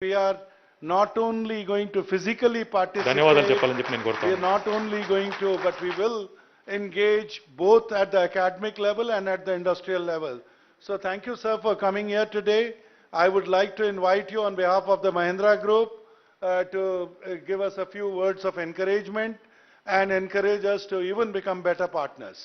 We are not only going to physically ధన్యవాదాలు participate, చెప్పాలని చెప్పి నేను we కోరుతాను. are not only going to, but we will engage both at the academic level and at the industrial level. So thank you, sir, for coming here today. I would like to invite you on behalf of the Mahindra Group to give us a few words of encouragement and encourage us to even become better partners.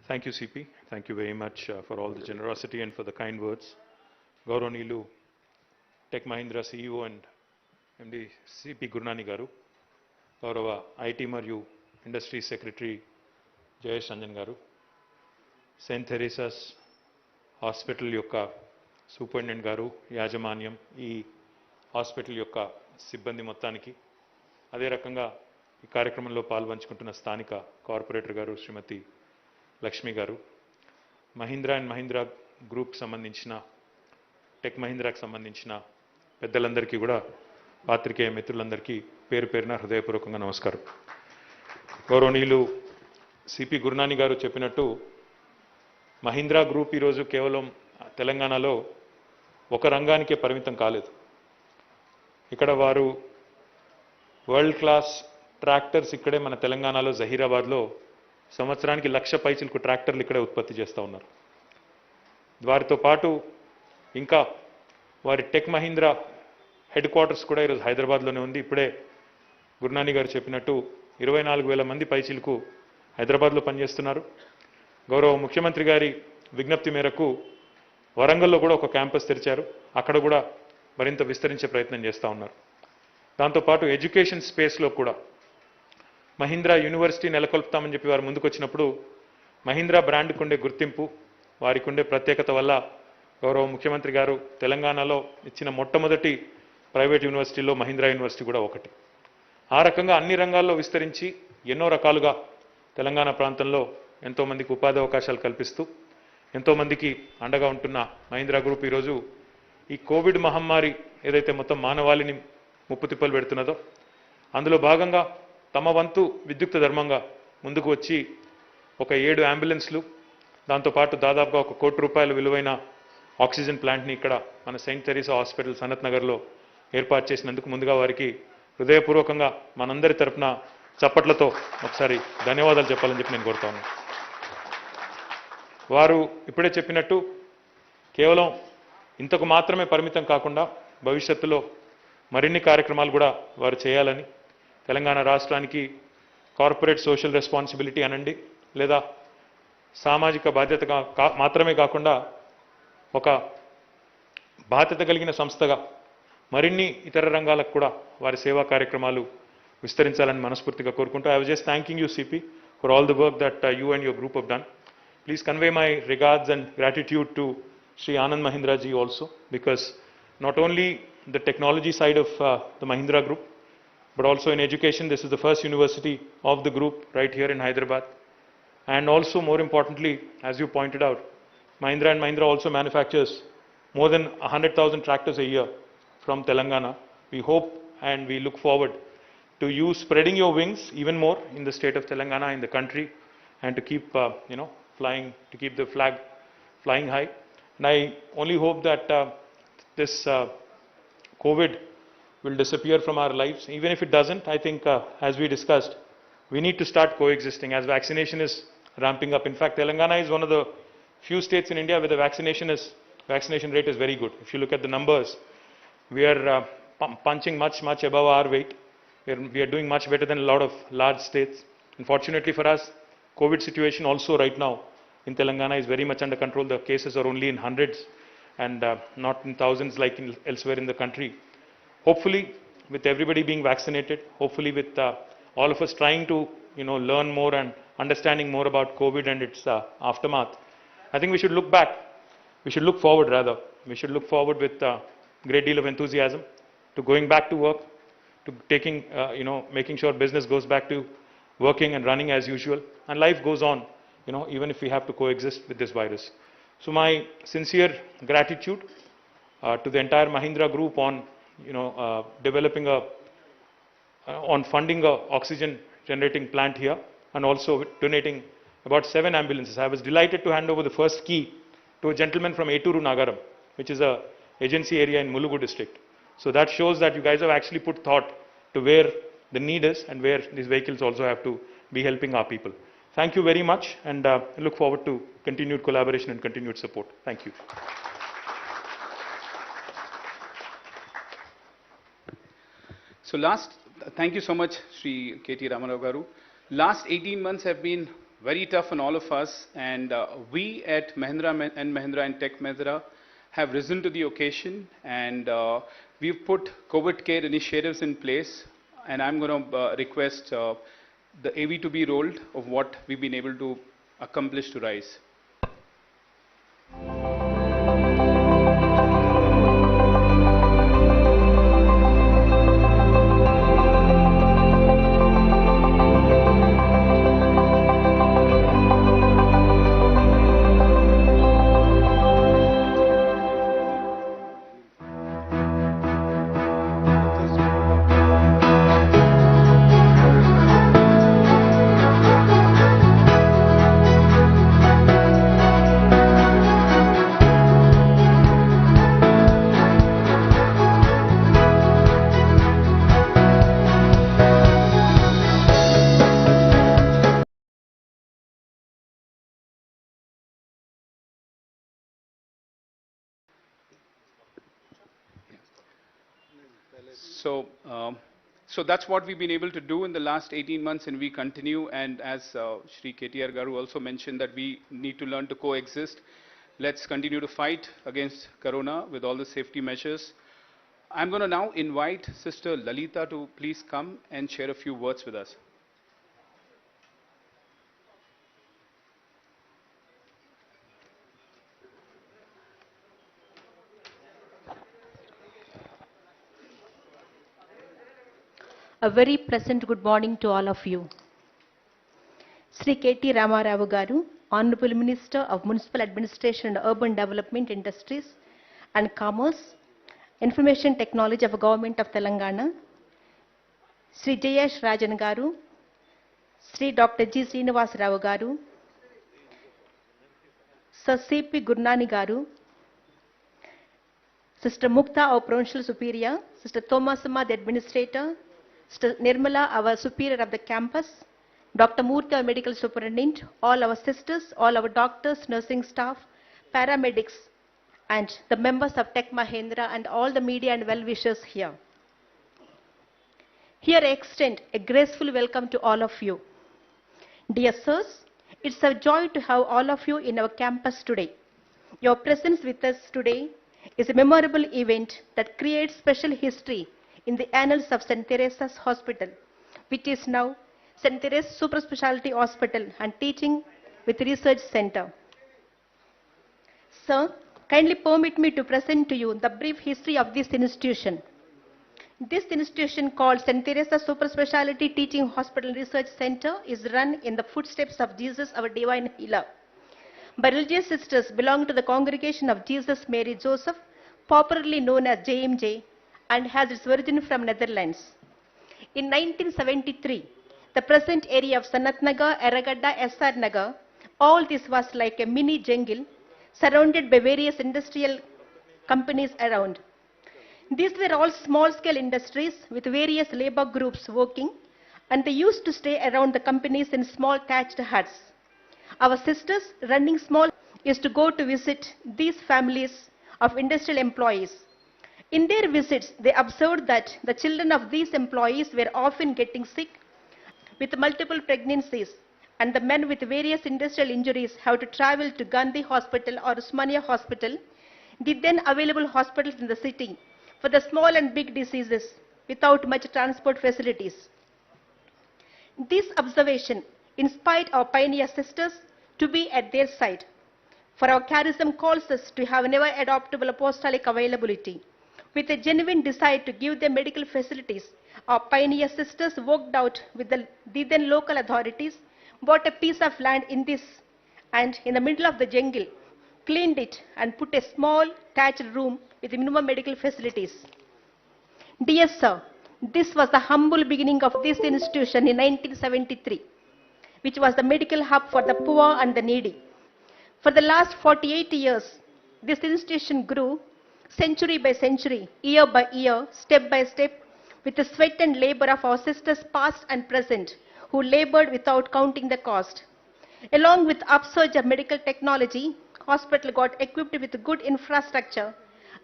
Thank you, CP. Thank you very much for all the generosity and for the kind words. గౌరవనీయులు tech Mahindra CEO and MD CP గురునాని గారు, గౌరవ IT మరియు industry secretary Jayesh Ranjan గారు, Saint థెరేసాస్ hospital యొక్క superintendent గారు, యాజమాన్యం, ఈ hospital యొక్క సిబ్బంది మొత్తానికి, అదే రకంగా ఈ కార్యక్రమంలో పాల్పంచుకుంటున్న స్థానిక కార్పొరేటర్ గారు శ్రీమతి లక్ష్మి గారు, మహీంద్రా అండ్ మహీంద్రా గ్రూప్ సంబంధించిన టెక్ మహీంద్రాకి సంబంధించిన పెద్దలందరికీ కూడా, పాత్రికేయ మిత్రులందరికీ పేరు పేరున హృదయపూర్వకంగా నమస్కారం. గౌరవనీయులు సిపి గురునాని గారు చెప్పినట్టు, మహీంద్రా గ్రూప్ ఈరోజు కేవలం తెలంగాణలో ఒక రంగానికే పరిమితం కాలేదు. ఇక్కడ వారు వరల్డ్ క్లాస్ ట్రాక్టర్స్ ఇక్కడే మన తెలంగాణలో జహీరాబాద్లో సంవత్సరానికి 1,00,000 పైచిలకు ట్రాక్టర్లు ఇక్కడే ఉత్పత్తి చేస్తూ ఉన్నారు. వారితో పాటు ఇంకా వారి టెక్ మహీంద్రా హెడ్ క్వార్టర్స్ కూడా ఈరోజు హైదరాబాద్లోనే ఉంది. ఇప్పుడే గురునాని గారు చెప్పినట్టు 24,000 మంది పైచిలకు హైదరాబాద్లో పనిచేస్తున్నారు. గౌరవ ముఖ్యమంత్రి గారి విజ్ఞప్తి మేరకు వరంగల్లో కూడా ఒక క్యాంపస్ తెరిచారు. అక్కడ కూడా మరింత విస్తరించే ప్రయత్నం చేస్తూ ఉన్నారు. దాంతోపాటు ఎడ్యుకేషన్ స్పేస్లో కూడా మహీంద్రా యూనివర్సిటీ నెలకొల్పుతామని చెప్పి వారు ముందుకు వచ్చినప్పుడు, మహీంద్రా బ్రాండ్కు ఉండే గుర్తింపు, వారికి ఉండే ప్రత్యేకత వల్ల గౌరవ ముఖ్యమంత్రి గారు తెలంగాణలో ఇచ్చిన మొట్టమొదటి ప్రైవేట్ యూనివర్సిటీలో మహీంద్రా యూనివర్సిటీ కూడా ఒకటి. ఆ రకంగా అన్ని రంగాల్లో విస్తరించి ఎన్నో రకాలుగా తెలంగాణ ప్రాంతంలో ఎంతోమందికి ఉపాధి అవకాశాలు కల్పిస్తూ ఎంతోమందికి అండగా ఉంటున్న మహీంద్రా గ్రూప్ ఈరోజు ఈ కోవిడ్ మహమ్మారి ఏదైతే మొత్తం మానవాళిని ముప్పుతిప్పలు పెడుతున్నదో అందులో భాగంగా తమ వంతు విద్యుక్త ధర్మంగా ముందుకు వచ్చి ఒక 7 అంబులెన్స్లు, దాంతోపాటు దాదాపుగా ₹1 కోటి విలువైన ఆక్సిజన్ ప్లాంట్ని ఇక్కడ మన సెయింట్ థెరేసా హాస్పిటల్ సనత్ నగర్లో ఏర్పాటు చేసినందుకు ముందుగా వారికి హృదయపూర్వకంగా మనందరి తరపున చప్పట్లతో ఒకసారి ధన్యవాదాలు చెప్పాలని చెప్పి నేను కోరుతా ఉన్నాను. వారు ఇప్పుడే చెప్పినట్టు కేవలం ఇంతకు మాత్రమే పరిమితం కాకుండా భవిష్యత్తులో మరిన్ని కార్యక్రమాలు కూడా వారు చేయాలని, తెలంగాణ రాష్ట్రానికి కార్పొరేట్ సోషల్ రెస్పాన్సిబిలిటీ అనండి, లేదా సామాజిక బాధ్యతగా మాత్రమే కాకుండా ఒక బాధ్యత కలిగిన సంస్థగా మరిన్ని ఇతర రంగాలకు కూడా వారి సేవా కార్యక్రమాలు విస్తరించాలని మనస్ఫూర్తిగా కోరుకుంటూ, I was just thanking you CP for all the work that you and your group have done. Please convey my regards and gratitude to Sri Anand Mahindra ji also, because not only the technology side of the Mahindra Group, but also in education, this is the first university of the group right here in Hyderabad. And also, more importantly, as you pointed out, Mahindra and Mahindra also manufactures more than 100,000 tractors a year from Telangana. We hope and we look forward to you spreading your wings even more in the state of Telangana, in the country, and to keep, flying, to keep the flag flying high. And I only hope that this COVID will disappear from our lives. Even if it doesn't, I think, as we discussed, we need to start coexisting as vaccination is ramping up. In fact, Telangana is one of the few states in India where the vaccination rate is very good. If you look at the numbers, we are punching much above our weight. We are doing much better than a lot of large states. Unfortunately for us, COVID situation also right now in Telangana is very much under control. The cases are only in hundreds and not in thousands like elsewhere in the country. Hopefully, with everybody being vaccinated, hopefully with all of us trying to learn more and understanding more about COVID and its aftermath, I think we should look back. We should look forward rather. We should look forward with a great deal of enthusiasm to going back to work, to taking, making sure business goes back to working and running as usual, and life goes on, even if we have to coexist with this virus. So my sincere gratitude to the entire Mahindra Group on, developing on funding a oxygen generating plant here, and also donating about 7 ambulances. I was delighted to hand over the first key to a gentleman from Eturu Nagaram, which is a agency area in Mulugu district. So that shows that you guys have actually put thought to where the need is and where these vehicles also have to be helping our people. Thank you very much, and I look forward to continued collaboration and continued support. Thank you. So thank you so much, Sri KT Ramarao Garu. Last 18 months have been very tough on all of us, and we at Mahindra and Mahindra and Tech Mahindra have risen to the occasion, and we've put COVID care initiatives in place, and I'm going to request the AV to be rolled of what we've been able to accomplish to rise. So that's what we've been able to do in the last 18 months, and we continue. And as Shri KTR Garu also mentioned, that we need to learn to coexist. Let's continue to fight against Corona with all the safety measures. I'm going to now invite Sister Lalita to please come and share a few words with us. A very pleasant good morning to all of you. Sri KT Ramarao Garu, Honorable Minister of Municipal Administration and Urban Development Industries and Commerce, Information Technology of Government of Telangana, Sri Jayesh Rajan Garu, Sri Dr. G. Srinivas Rao Garu, Sir C.P. Gurnani Garu, Sister Mukta, our Provincial Superior, Sister Thomasama, the Administrator, Sister Nirmala, our Superior of the Campus, Dr. Murthy, our Medical Superintendent, all our sisters, all our doctors, nursing staff, paramedics, and the members of Tech Mahindra and all the media and well-wishers here. Here I extend a graceful welcome to all of you. Dear sirs, it's a joy to have all of you in our campus today. Your presence with us today is a memorable event that creates special history in the annals of St. Teresa's Hospital, which is now St. Teresa's Super Specialty Hospital and Teaching with Research Center. Sir, kindly permit me to present to you the brief history of this institution. This institution, called St. Teresa's Super Specialty Teaching Hospital Research Center, is run in the footsteps of Jesus, our divine healer, by religious sisters belonging to the Congregation of Jesus Mary Joseph, popularly known as JMJ, and has its origin from Netherlands. In 1973, the present area of Sanath Nagar, Eragadda, SR Nagar, all this was like a mini jungle surrounded by various industrial companies around. These were all small-scale industries with various labor groups working, and they used to stay around the companies in small thatched huts. Our sisters running small used to go to visit these families of industrial employees. In their visits, they observed that the children of these employees were often getting sick with multiple pregnancies, and the men with various industrial injuries have to travel to Gandhi Hospital or Usmania Hospital, the then available hospitals in the city, for the small and big diseases without much transport facilities. This observation inspired our pioneer sisters to be at their side, for our charism calls us to have never adoptable apostolic availability. With a genuine desire to give them medical facilities, our pioneer sisters worked out with the then local authorities, bought a piece of land in this and in the middle of the jungle, cleaned it and put a small thatched room with minimum medical facilities. Dear sir, this was the humble beginning of this institution in 1973, which was the medical hub for the poor and the needy. For the last 48 years, this institution grew century by century, year by year, step by step, with the sweat and labor of our sisters past and present, who labored without counting the cost. Along with upsurge of medical technology, hospital got equipped with good infrastructure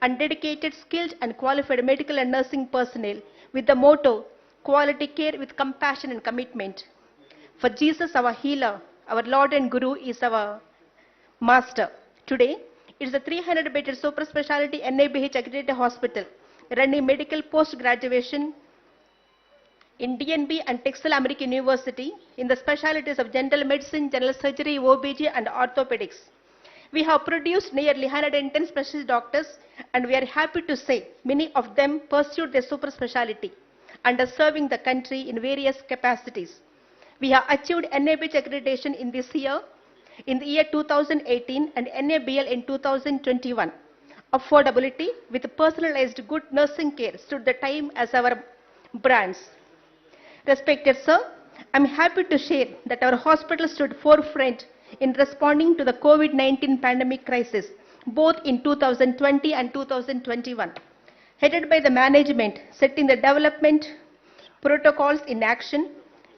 and dedicated, skilled and qualified medical and nursing personnel with the motto, quality care with compassion and commitment. For Jesus, our healer, our Lord and Guru is our master. Today, it is a 300-bedded super specialty NABH accredited hospital running medical post-graduation in DNB and Texas American University in the specialties of general medicine, general surgery, OBG and orthopedics. We have produced nearly 110 specialist doctors and we are happy to say many of them pursued their super specialty and are serving the country in various capacities. We have achieved NABH accreditation in this year, in the year 2018 and NABL in 2021. Affordability with personalized good nursing care stood the time as our brands. Respected sir, I am happy to share that our hospital stood forefront in responding to the COVID-19 pandemic crisis, both in 2020 and 2021. Headed by the management, setting the development protocols in action,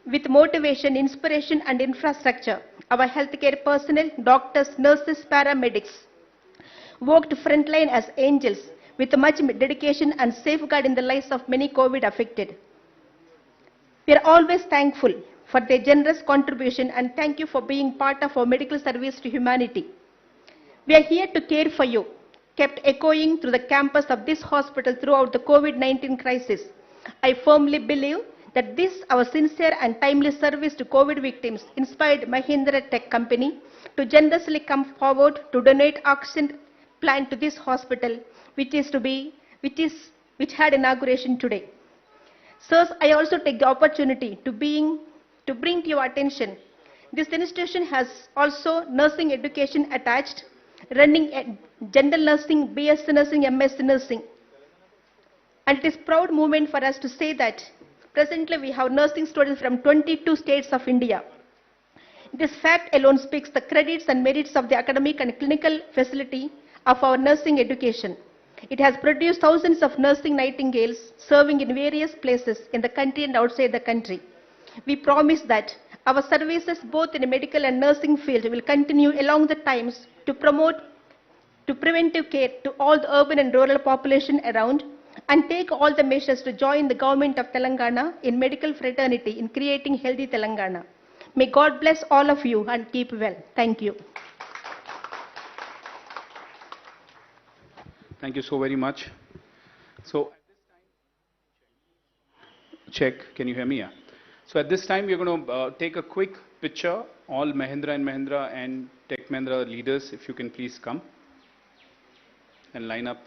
with motivation, inspiration and infrastructure, our healthcare personnel, doctors, nurses, paramedics, worked frontline as angels with much dedication and safeguarding the lives of many COVID affected. We are always thankful for their generous contribution and thank you for being part of our medical service to humanity. We are here to care for you, kept echoing through the campus of this hospital throughout the COVID-19 crisis. I firmly believe that this, our sincere and timely service to COVID victims, inspired Mahindra Tech Company to generously come forward to donate oxygen plant to this hospital, which had inauguration today. Sirs, I also take the opportunity to bring to your attention, this institution has also nursing education attached, running a general nursing, BSc nursing, MSc nursing. And it is a proud moment for us to say that presently we have nursing students from 22 states of India. This fact alone speaks the credits and merits of the academic and clinical facility of our nursing education. It has produced thousands of nursing nightingales serving in various places in the country and outside the country. We promise that our services both in the medical and nursing field will continue along the times to promote preventive care to all the urban and rural population around and take all the measures to join the government of Telangana in medical fraternity in creating healthy Telangana. May God bless all of you and keep well. Thank you. Thank you so very much. So, check, can you hear me? Yeah. So at this time, we're going to take a quick picture. All Mahindra and Tech Mahindra leaders, if you can please come and line up.